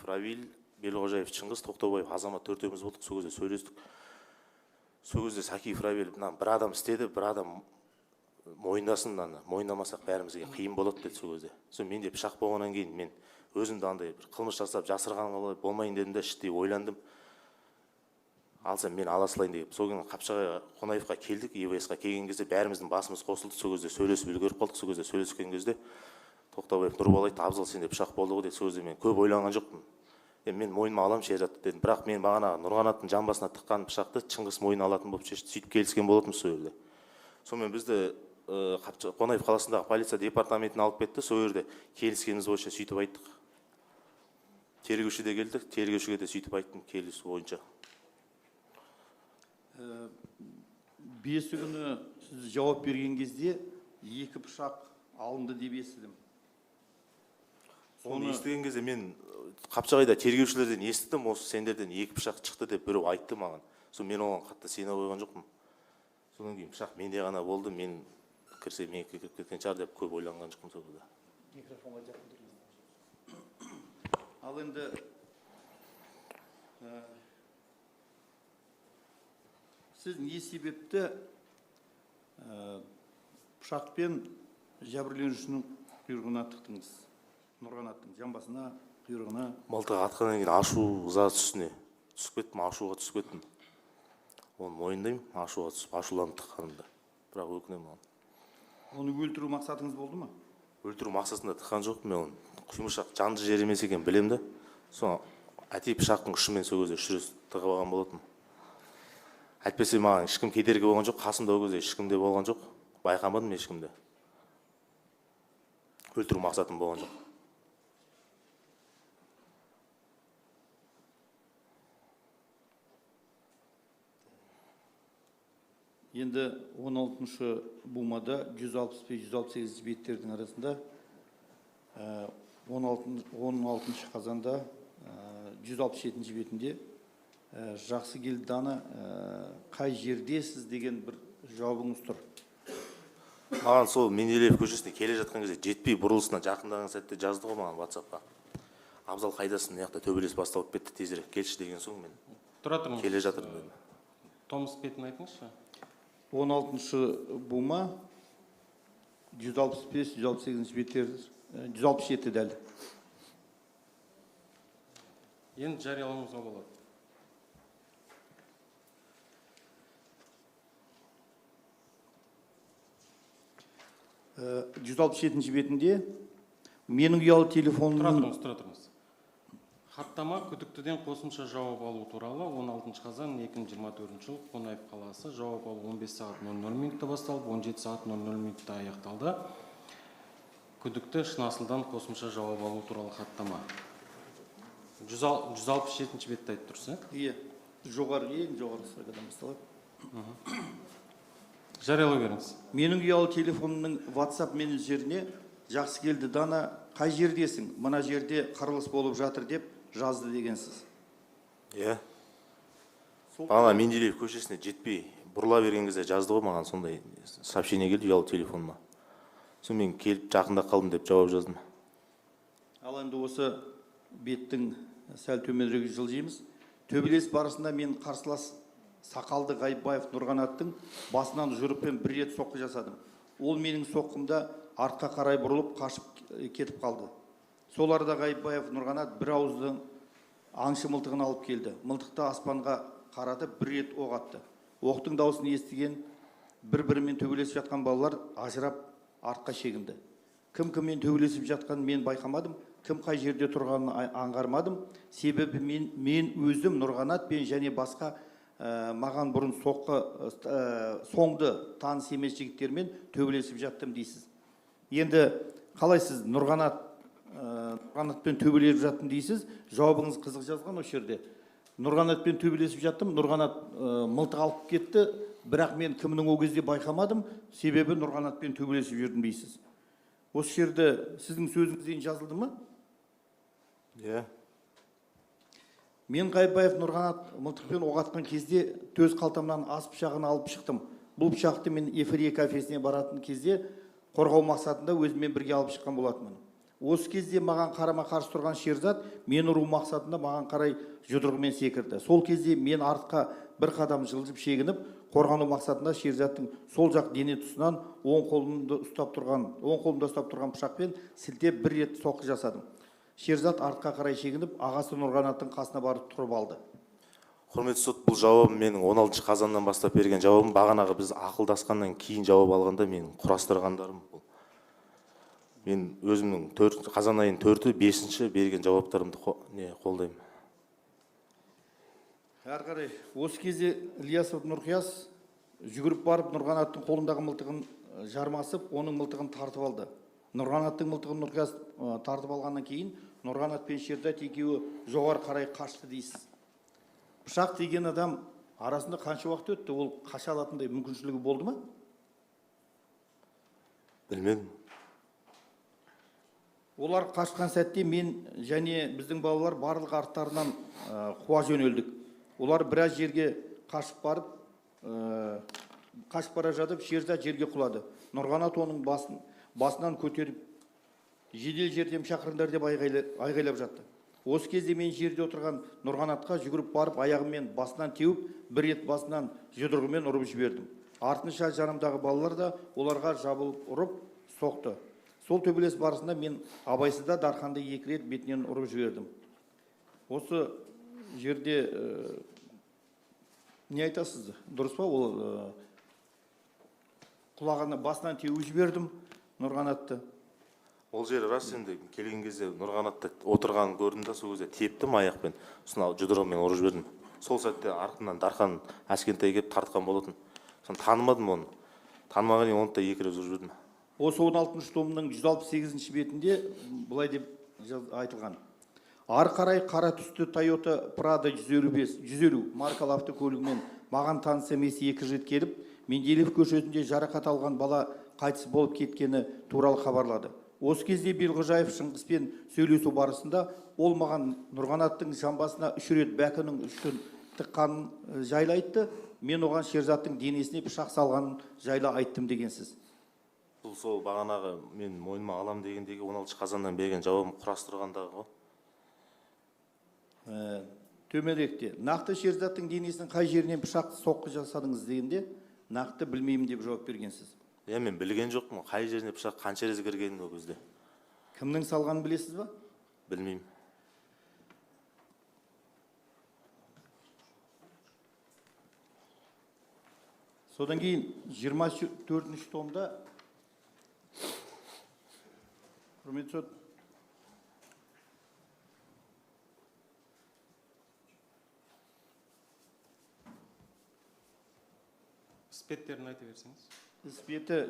Равиль, Белғожаев Чыңғыз, Тоқтабаев Азамат төртеуміз болдық, сол кезде сөйлестік. Сол кезде Сакиев Равиль бір адам істеді, бір адам мойындасын, мойындамасақ бәрімізге қиын болады деді сол кезде. Сол менде пышақ болғаннан кейін мен өзімді андай бір қылмыс жасап жасырған болмайын дедім де іштей ойландым. Алсам мен ала салайын деп. Сол күні Қапшағай Қонаевқа келдік, ИВС-қа келген кезде бәріміздің басымыз қосылды. Сол кезде сөйлесіп үлгеріп қалдық. Сол кезде сөйлескен кезде Тоқтабаев Нұрбол айтты, Абзал сенде пышақ болды ғой деді. Сол кезде мен көп ойланған жоқпын. Мен мойныма алам шератты дедім. Бірақ мен бағана Нұрғанаттың жамбасына тыққан пышақты Чыңғыс мойнына алатын болып шешті. Сөйтіп келіскен болатынбыз сол жерде. Сонымен бізді Қонаев қаласындағы полиция департаментіне алып кетті. Сол жерде келіскеніміз бойынша сөйтіп айттық. Тергеуші де келді, тергеушіге де сөйтіп айттым келісу бойынша. Бесі күні сіз жауап берген кезде 2 пышақ алынды деп естідім. Соны естіген кезде мен Қапшағайда тергеушілерден естідім, осы сендерден 2 пышақ шықты деп біреу айтты маған. Сол мен оған қатты сене қойған жоқпын. Содан кейін пышақ менде ғана болды, мен кірсе мен кіріп кеткен шығар деп көп ойланған жоқпын сол кезде. Микрофонға жақын тұрыңыз. Ал енді сіз не себепті пышақпен жәбірленушінің құйрығына тықтыңыз? Нұрғанаттың жамбасына, құйрығына. Мылтық атқаннан кейін ашу ыза түсіне түсіп кеттім, ашуға түсіп кеттім. Оны мойындаймын, ашуға түсіп, ашуланып тыққанымда. Бірақ өкінемін оған. Оны өлтіру мақсатыңыз болды ма? Өлтіру мақсатында тыққан жоқпын мен оны. Құймышақ жанды жер емес екен білем де. Соң әтей пышақтың ұшымен сол кезде үшіріс тығып алған болатын. Әйтпесе маған ешкім кедергі болған жоқ, қасымда ол кезде ешкім де болған жоқ. Байқамадым ешкімді. Өлтіру мақсатым болған жоқ. Енді 16-шы бумада 165-168 беттердің арасында 16-шы қазанда 167 бетінде жақсы келді дана қай жердесіз деген бір жауабыңыз тұр. Маған сол Менделеев көшесіне келе жатқан кезде жетпей бұрылысына жақындаған сәтте жазды ғой маған WhatsApp-қа. Абзал қайдасың, мына жақта төбелес басталып кетті, тезірек келші деген соң мен келе жатырмын дедім. Томс бетін айтыңызшы. 16-шы бума 165-168 беттер 167 дәл. Енді жариялауыңызға болады. 167 бетінде менің ұялы телефонымның... Тұра тұрыңыз. Хаттама күдіктіден қосымша жауап алу туралы 16 қазан 2024 жыл Қонаев қаласы жауап алу 15 сағат 00 минутта басталып 17 сағат 00 минутта аяқталды. Күдікті Шынасылдан қосымша жауап алу туралы хаттама. 167 бетті айтып тұрсыз, Иә, ең жоғары сұрағыдан басталады. Жариялай беріңіз. Менің ұялы телефонымның WhatsApp менеджеріне жақсы келді дана, қай жердесің? Мына жерде қарылыс болып жатыр деп жазды дегенсіз. Иә. Ана Менделеев көшесіне жетпей бұрыла берген кезде жазды ғой маған, сондай сообщение келді ұялы телефоныма. Соң мен келіп жақында қалдым деп жауап жаздым. Ал енді осы беттің сәл төменірек жылжимыз. Төбелес барысында мен қарсылас Сақалды Ғайыпбаев Нұрғанаттың басынан жүріппен бір рет соққы жасадым. Ол менің соққымда артқа қарай бұрылып қашып кетіп қалды. Сол арада Ғайыпбаев Нұрғанат бір ауыздың аңшы мылтығын алып келді. Мылтықты аспанға қарады, бір рет оқ атты. Оқтың даусын естіген бір-бірімен төбелесіп жатқан балалар ажырап артқа шегінді. Кім-кіммен төбелесіп жатқанын мен байқамадым, кім қай жерде тұрғанын аңғармадым. Себебі мен өзім Нұрғанатпен және басқа маған бұрын соңды таныс емес жігіттермен төбелесіп жаттым дейсіз. Енді қалайсыз? Нұрғанатпен төбелесіп жаттым дейсіз. Жауабыңыз қызық жазған осы жерде. Нұрғанатпен төбелесіп жаттым, Нұрғанат мылтық алып кетті, бірақ мен кімнің ол кезде байқамадым, себебі Нұрғанатпен төбелесіп жүрдім дейсіз. Осы жерде сіздің сөзіңізден жазылды ма? Иә. Мен Ғайыпбаев Нұрғанат мылтықпен оқ атқан кезде төс қалтамнан ас пышағын алып шықтым. Бұл пышақты мен эфирия кафесіне баратын кезде қорғау мақсатында өзіммен бірге алып шыққан болатынмын. Осы кезде маған қарама қарсы тұрған Шерзат мені ұру мақсатында маған қарай жұдырығымен секірді. Сол кезде мен артқа бір қадам жылжып шегініп, қорғану мақсатында Шерзаттың сол жақ дене тұсынан оң қолымда ұстап тұрған пышақпен сілтеп бір рет соққы жасадым. Шерзат артқа қарай шегініп, ағасы Нұрғанаттың қасына барып тұрып алды. Құрметті сот, бұл жауабым менің 16 қазаннан бастап берген жауабым. Бағанағы біз ақылдасқаннан кейін жауап алғанда менің құрастырғандарым бұл. Мен өзімнің қазан айының 4-і, 5-ші берген жауаптарымды қолдаймын. Әрі қарай, осы кезде Ілиясов Нұрқияс жүгіріп барып Нұрғанаттың қолындағы мылтығын жармасып, оның мылтығын тартып алды. Нұрғанаттың мылтығын Нұрқияс тартып алғаннан кейін Нұрғанат пен Шерзат екеуі жоғары қарай қашты дейсіз. Пышақ деген адам арасында қанша уақыт өтті? Ол қаша алатындай мүмкіншілігі болды ма? Білмедім. Олар қашқан сәтте мен және біздің балалар барлық арттарынан қуа жөнелдік. Олар біраз жерге қашып барып, қашып бара жатып, Шерзат жерге құлады. Нұрғанат оның басынан көтеріп, жедел жәрдем шақырыңдар деп айғайлап жатты. Осы кезде мен жерде отырған Нұрғанатқа жүгіріп барып, аяғыммен басынан теуіп, бір рет басынан жұдырығымен ұрып жібердім. Артынша жанымдағы балалар да оларға жабылып ұрып соқты. Сол төбелес барысында мен абайсызда дарханды 2 рет бетінен ұрып жібердім. Осы жерде не айтасыз? Дұрыс па? Ол құлағына басынан теуіп жібердім Нұрғанатты. Ол жері рас, енді келген кезде Нұрғанатты отырғанын көрдім да, сол кезде тептім аяқпен, сосын жұдырығымен ұрып жібердім. Сол сәтте артынан дархан әскентай келіп тартқан болатын. Соны танымадым оны. Танымаған оны да 2 рет ұрып жібердім. Осы 16-шы томның 168-ші бетінде былай деп айтылған. Ары қарай қара түсті Toyota Prado 150 маркалы автокөлігімен маған таныс емес 2 жігіт келіп, Менделеев көшесінде жарақат алған бала қайтыс болып кеткені туралы хабарлады. Осы кезде Белғожаев Шыңғыспен сөйлесу барысында ол маған Нұрғанаттың жамбасына 3 рет бәкінің үстін тыққанын жайлы айтты. Мен оған Шерзаттың денесіне пышақ салғанын жайлы айттым дегенсіз. Бұл сол бағанағы мен мойныма алам дегендегі 16 қазаннан берген жауабым құрастырғандағы ғой. Төменіректе нақты Шерзаттың денесінің қай жерінен пышақ соққы жасадыңыз дегенде нақты білмеймін деп жауап бергенсіз. Мен білген жоқпын, қай жеріне пышақ қанша рет кіргенін ол кезде. Кімнің салғанын білесіз ба? Білмеймін. Содан кейін 24-ші томда құрметті сот, іспеттерін айта берсеңіз. іспеті